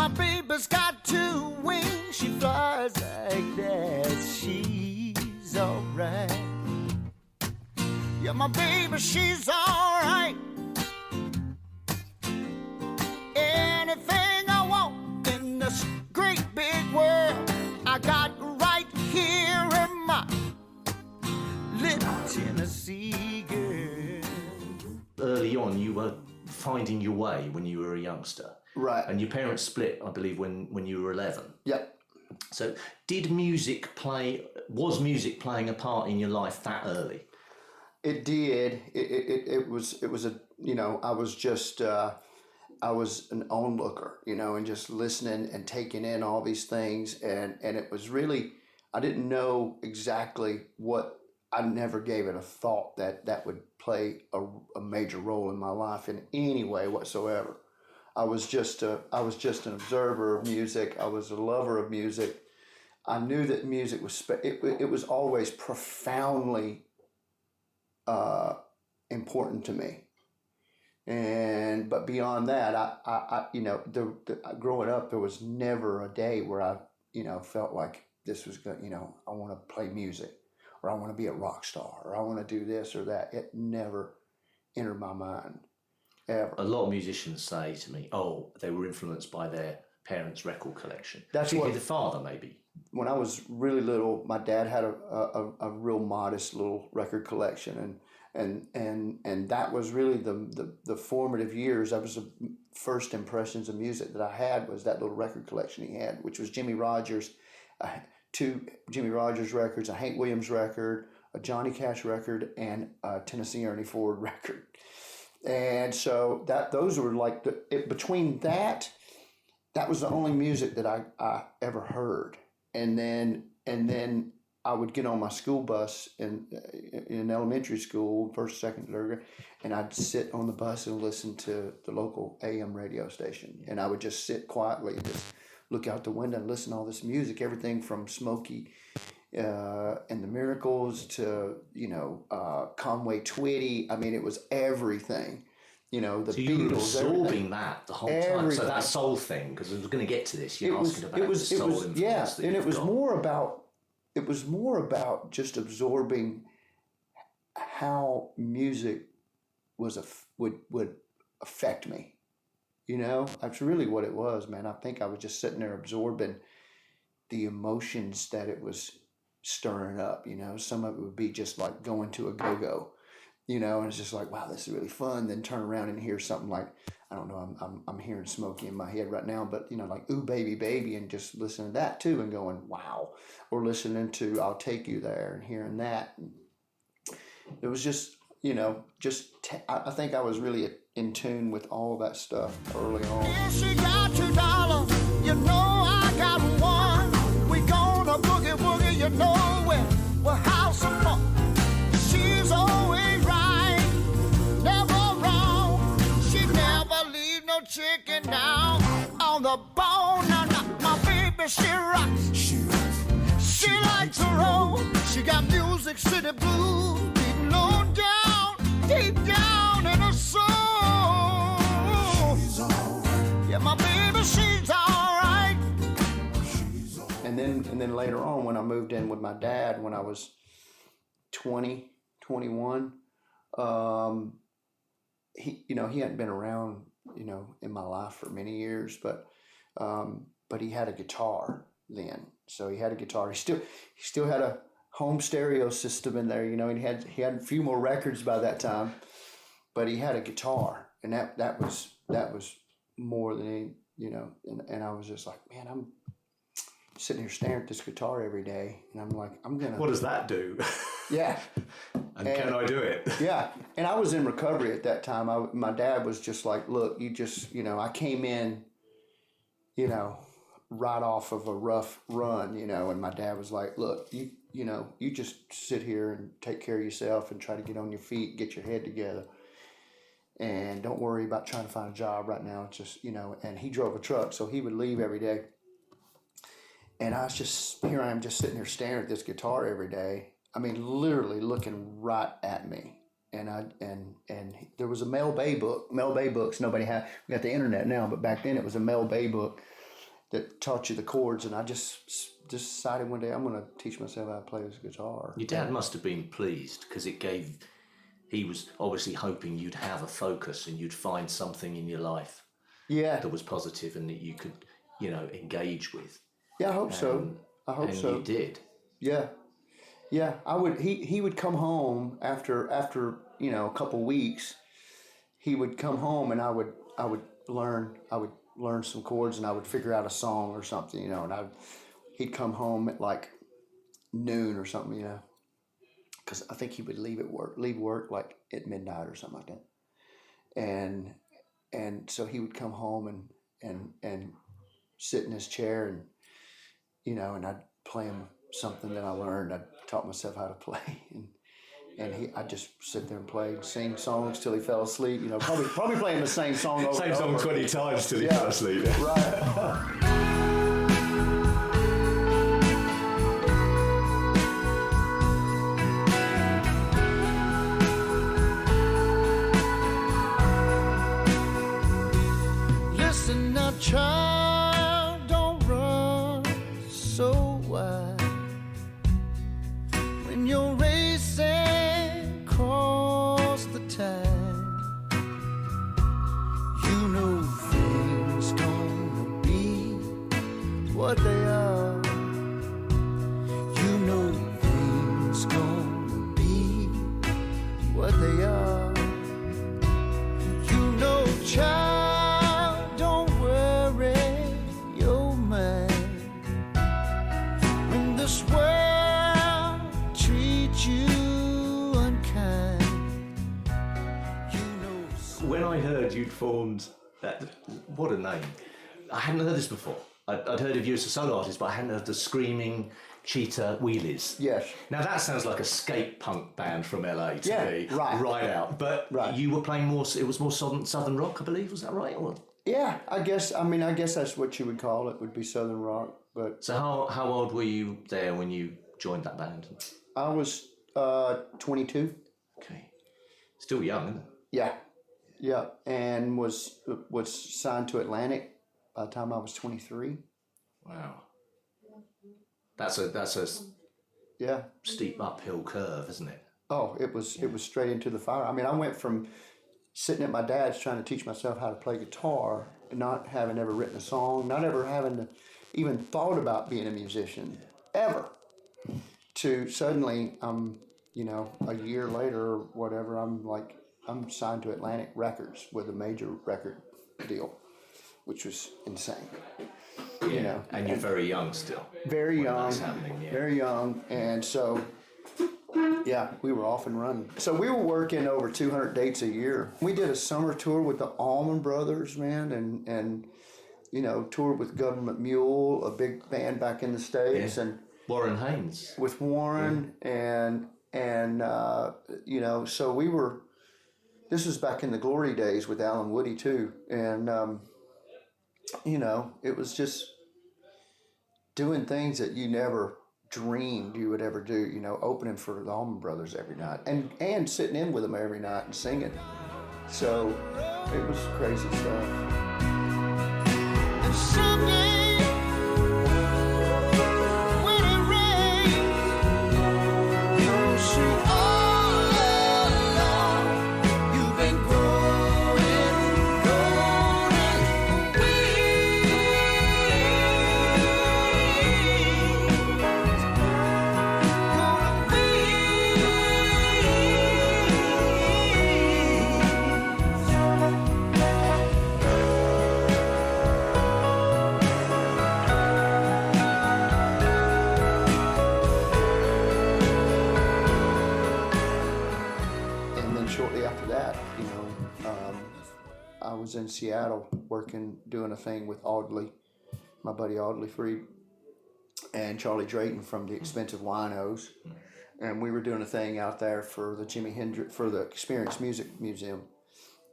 My baby's got two wings, she flies like that. She's alright. Yeah, my baby, she's alright. Anything I want in this great big world, I got right here in my little Tennessee girl. Early on, you were finding your way when you were a youngster. Right. And your parents split, I believe, when you were 11. Yep. So was music playing a part in your life that early? It did. It was a, I was an onlooker, and just listening and taking in all these things. And it was really, I didn't know exactly what, I never gave it a thought that would play a major role in my life in any way whatsoever. I was just an observer of music. I was a lover of music. I knew that music was, it was always profoundly important to me. But beyond that, growing up, there was never a day where I, felt like this was good. I want to play music, or I want to be a rock star, or I want to do this or that. It never entered my mind, ever. A lot of musicians say to me, "Oh, they were influenced by their parents' record collection." That's particularly the father, maybe. When I was really little, my dad had a real modest little record collection, and that was really the formative years. That was the first impressions of music that I had, was that little record collection he had, which was Jimmy Rogers, two Jimmy Rogers records, a Hank Williams record, a Johnny Cash record, and a Tennessee Ernie Ford record. And so those were like between that was the only music that I ever heard. And then I would get on my school bus in elementary school, first, second, third, and I'd sit on the bus and listen to the local AM radio station. And I would just sit quietly and just look out the window and listen to all this music, everything from Smokey and the Miracles to, Conway Twitty. I mean, it was everything. The so Beatles. You were absorbing that the whole time. So that soul thing, because I was going to get to this. You're asking about the soul influence. Yeah, and it was more about just absorbing how music would affect me. That's really what it was, man. I think I was just sitting there absorbing the emotions that it was stirring up. Some of it would be just like going to a go-go. And it's just like, wow, this is really fun. Then turn around and hear something like, I don't know, I'm hearing Smokey in my head right now, but like Ooh Baby Baby, and just listening to that too and going, wow. Or listening to I'll Take You There and hearing that. It was just, I think I was really in tune with all that stuff early on. Yeah, she got $2, I got one. We gonna boogie woogie, we'll have some fun. She's always right, never wrong. She never leave no chicken down on the bone. Now, my baby, she rocks. She likes to roll. She got Music City blues deep low down, deep down in her soul. She's alright. Yeah, my baby, she's alright. And then later on, when I moved in with my dad, when I was 20, 21, he hadn't been around, in my life for many years, but he had a guitar then. So he had a guitar. He still had a home stereo system in there, he had a few more records by that time, but he had a guitar, and that was more than any, and I was just like, man, I'm sitting here staring at this guitar every day, and I'm like, What does that do? Yeah. And can I do it? Yeah. And I was in recovery at that time. My dad was just like, look, you just, I came in, right off of a rough run, and my dad was like, look, you just sit here and take care of yourself and try to get on your feet, get your head together. And don't worry about trying to find a job right now. It's just, and he drove a truck, so he would leave every day. And I am just sitting here staring at this guitar every day. I mean, literally looking right at me. And there was a Mel Bay book. Mel Bay books, nobody had. We got the internet now, but back then it was a Mel Bay book. that taught you the chords, and I just decided one day I'm going to teach myself how to play this guitar. Your dad must have been pleased because he was obviously hoping you'd have a focus and you'd find something in your life that was positive and that you could, engage with. Yeah, I hope so. And you did. Yeah. Yeah, I would. He would come home after a couple weeks. He would come home and I would learn some chords and I would figure out a song or something, and he'd come home at like noon or something, because I think he would leave work like at midnight or something like that. And so he would come home and sit in his chair and and I'd play him something that I learned. I taught myself how to play and I'd just sit there and play and sing songs till he fell asleep. Probably playing the same song over Same and song over. 20 times till he fell asleep. Right. Listen now, child, don't run so wide. When you're racing across the tide, you know things gonna be what they are. You know things gonna be what they are. You know, child, don't worry your mind when this world treats you unkind. When I heard you'd formed that, what a name. I hadn't heard this before. I'd heard of you as a solo artist, but I hadn't heard the Screaming Cheetah Wheelies. Yes. Now that sounds like a skate punk band from LA to me. Right out. But you were playing more, it was more southern rock, I believe, was that right? Or? Yeah, I guess that's what you would call it, would be southern rock. But so how old were you there when you joined that band? I was 22. Okay. Still young, isn't it? Yeah, and was signed to Atlantic by the time I was 23. Wow. That's a steep uphill curve, isn't it? Oh, it was straight into the fire. I mean, I went from sitting at my dad's trying to teach myself how to play guitar, and not having ever written a song, not ever having even thought about being a musician ever, to suddenly a year later or whatever, I'm signed to Atlantic Records with a major record deal, which was insane. And you're very young still. Very young. That's happening, yeah. Very young, and so we were off and running. So we were working over 200 dates a year. We did a summer tour with the Allman Brothers, man, and toured with Gov't Mule, a big band back in the States, and Warren Haynes. with Warren, and so we were. This was back in the glory days with Alan Woody too, and it was just doing things that you never dreamed you would ever do. Opening for the Allman Brothers every night, and sitting in with them every night and singing. So it was crazy stuff. And someday, when it rains, you'll see all along you've been growing I was in Seattle doing a thing with Audley, my buddy Audley Freed, and Charlie Drayton from the Expensive Winos, and we were doing a thing out there for the the Experience Music Museum,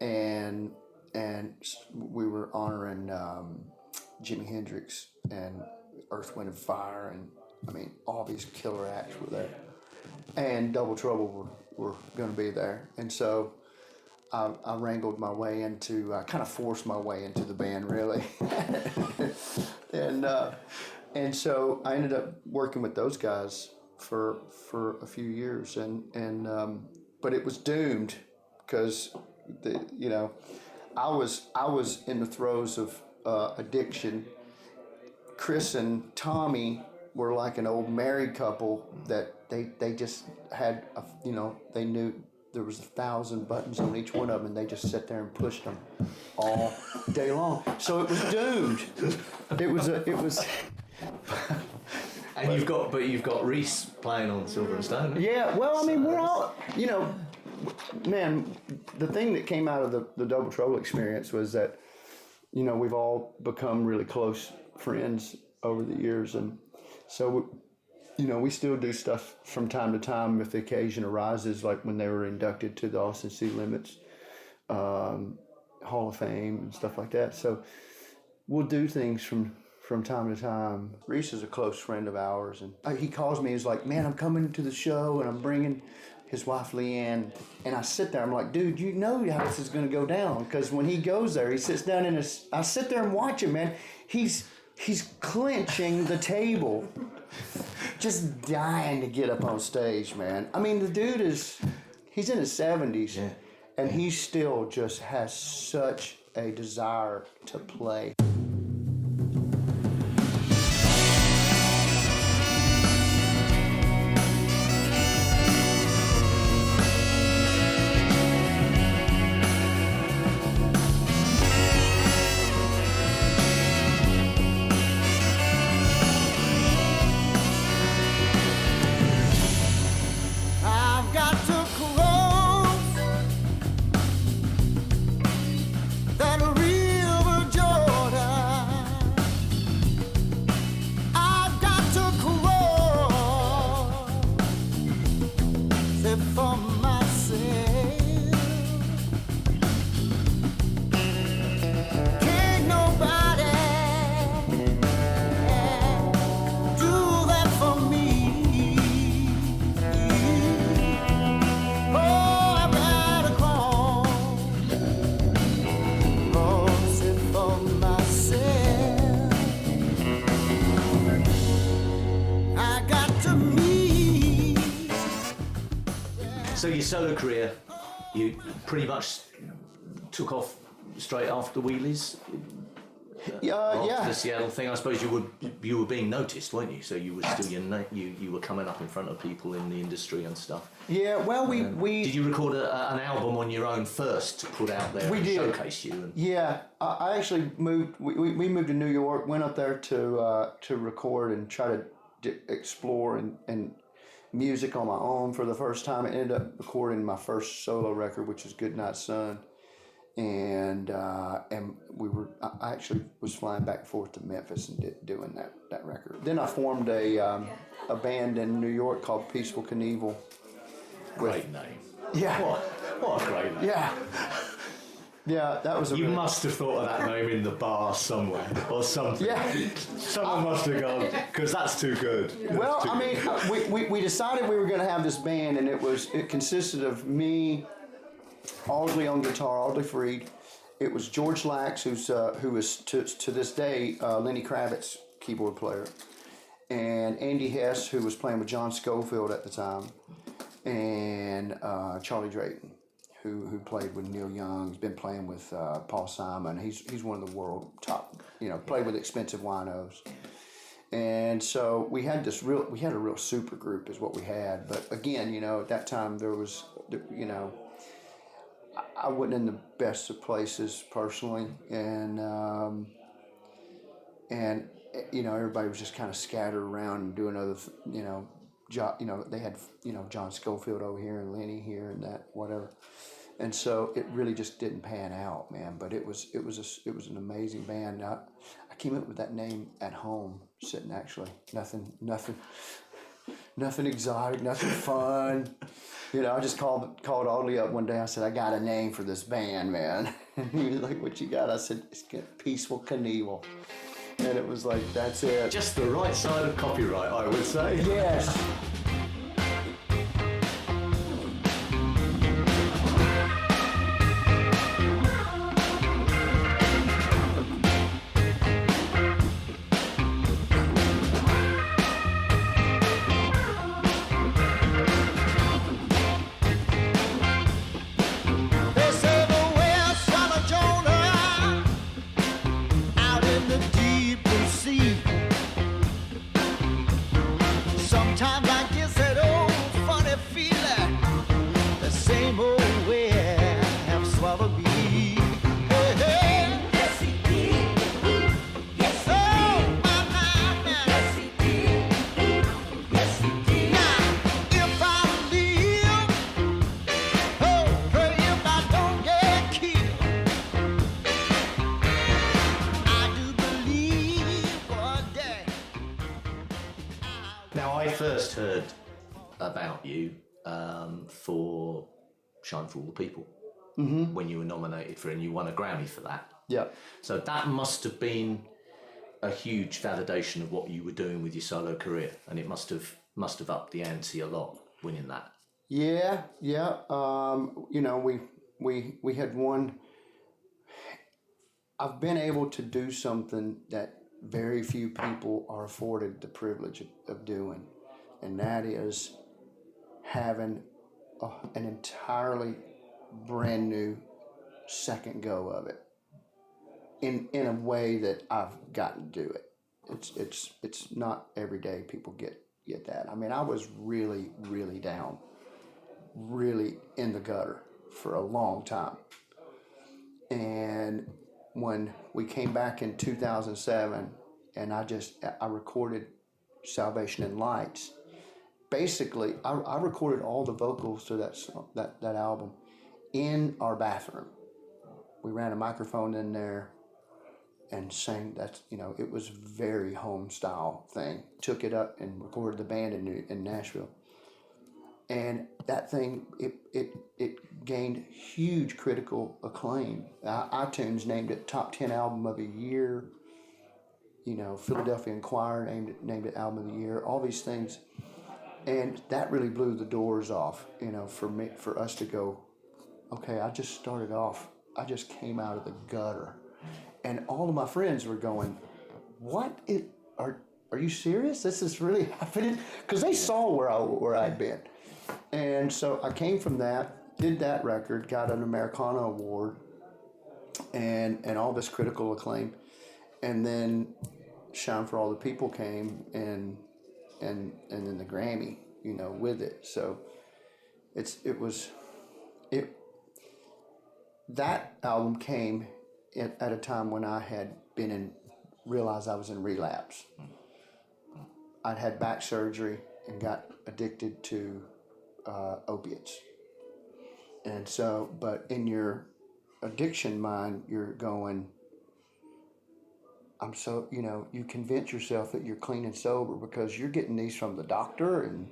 and we were honoring Jimi Hendrix and Earth, Wind and Fire, and I mean all these killer acts were there, and Double Trouble were going to be there, and so. I wrangled my way into, kind of forced my way into the band, really. And and so I ended up working with those guys for a few years, but it was doomed because I was in the throes of addiction. Chris and Tommy were like an old married couple that they just had they knew there was 1,000 buttons on each one of them, and they just sat there and pushed them all day long. So it was doomed. It was. And you've got Reese playing on Silver and Stone. Yeah, well, I mean, we're all, man, the thing that came out of the Double Trouble experience was that, we've all become really close friends over the years. And so, we still do stuff from time to time if the occasion arises, like when they were inducted to the Austin City Limits Hall of Fame and stuff like that. So we'll do things from time to time. Reese is a close friend of ours, and he calls me. He's like, "Man, I'm coming to the show, and I'm bringing his wife Leanne." And I sit there. I'm like, "Dude, you know how this is going to go down?" Because when he goes there, he sits down I sit there and watch him, man. He's clenching the table, just dying to get up on stage, man. I mean, the dude he's in his 70s, yeah, and he still just has such a desire to play. So your solo career, you pretty much took off straight after Wheelies? After the Seattle thing, I suppose you were being noticed, weren't you? So you were still you were coming up in front of people in the industry and stuff. Yeah, well, we did you record an album on your own first to put out there and showcase you? Yeah, I actually moved. We moved to New York, went up there to record and try to explore and music on my own for the first time. I ended up recording my first solo record, which was Goodnight Son. And I actually was flying back and forth to Memphis and doing that record. Then I formed a band in New York called Peaceful Knievel. Great name. Yeah. What a great name. Yeah. Yeah, that was You must have thought of that name in the bar somewhere or something. Yeah. Someone must have gone, because that's too good. We decided we were going to have this band, and it consisted of me, Audley on guitar, Audley Freed. It was George Lax, who is to this day Lenny Kravitz's keyboard player, and Andy Hess, who was playing with John Scofield at the time, and Charlie Drayton, who played with Neil Young. He's been playing with Paul Simon. He's one of the world top. Played with expensive winos. And so we had a real super group is what we had. But again, at that time there was, I wasn't in the best of places personally, and everybody was just kind of scattered around and doing other, they had, John Scofield over here and Lenny here and that, whatever. And so it really just didn't pan out, man. But it was an amazing band. I came up with that name at home, sitting actually. Nothing exotic, nothing fun. I just called Audley up one day. I said, "I got a name for this band, man." And he was like, "What you got?" I said, "It's Peaceful Knievel." And it was like, that's it. Just the right side of copyright, I would say. Yes. Now, I first heard about you for Shine for All the People when you were nominated for it, and you won a Grammy for that. Yeah. So that must have been a huge validation of what you were doing with your solo career, and it must have upped the ante a lot winning that. Yeah. You know, we had won. I've been able to do something that very few people are afforded the privilege of doing, and that is having an entirely brand new second go of it in a way that I've gotten to do it. It's not every day people get that. I mean, I was really, really down, really in the gutter for a long time. And when we came back in 2007 and I recorded Salvation and Lights, basically I recorded all the vocals to that album in our bathroom. We ran a microphone in there and sang that, you know, it was very home style thing. Took it up and recorded the band in Nashville. And that thing, it gained huge critical acclaim. iTunes named it Top 10 Album of the Year. You know, Philadelphia Inquirer named it Album of the Year. All these things, and that really blew the doors off. You know, for us to go, okay, I just started off. I just came out of the gutter, and all of my friends were going, "What is? Are you serious? This is really happening?" Because they saw where I'd been. And so I came from that, did that record, got an Americana Award, and all this critical acclaim, and then Shine for All the People came, and then the Grammy, you know, with it. So that album came at a time when I had realized I was in relapse. I'd had back surgery and got addicted to opiates. And so, but in your addiction mind, you're going, you know, you convince yourself that you're clean and sober because you're getting these from the doctor, and,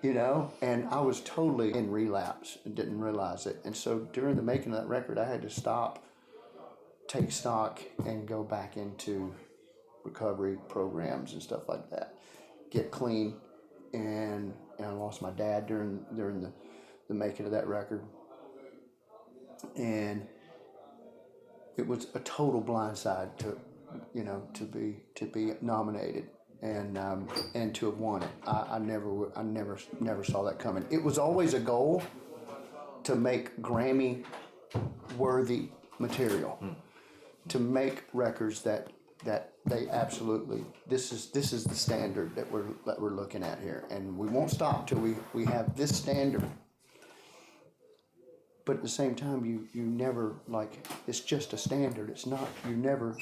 you know, and I was totally in relapse and didn't realize it. And so during the making of that record, I had to stop, take stock, and go back into recovery programs and stuff like that. Get clean, and I lost my dad during the making of that record, and it was a total blindside to, you know, to be nominated and to have won it. I never saw that coming. It was always a goal to make Grammy worthy material, to make records that they absolutely, this is the standard that we're looking at here, and we won't stop till we have this standard. But at the same time, you never, like, it's just a standard. It's not, you never,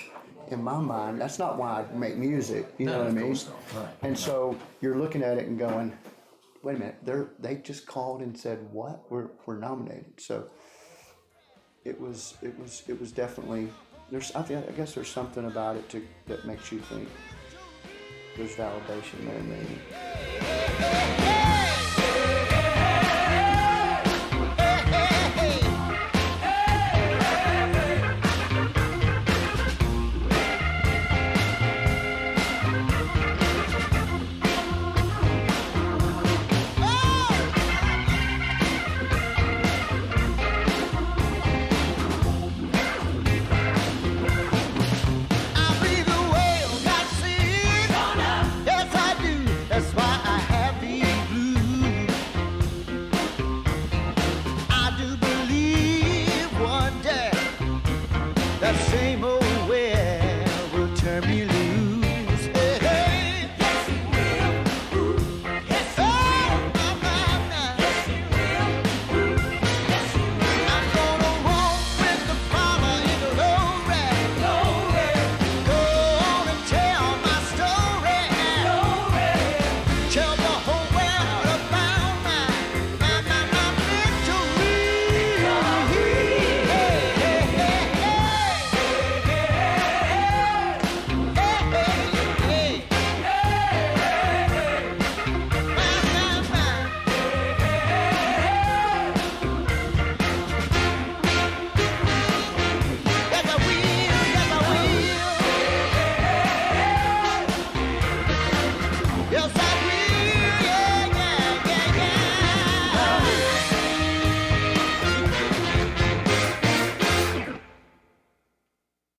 in my mind, that's not why I make music. You know what I mean? Of course not. Right. And so you're looking at it and going, wait a minute, they just called and said what? We're nominated. So it was definitely. I guess there's something about it that makes you think there's validation there, maybe.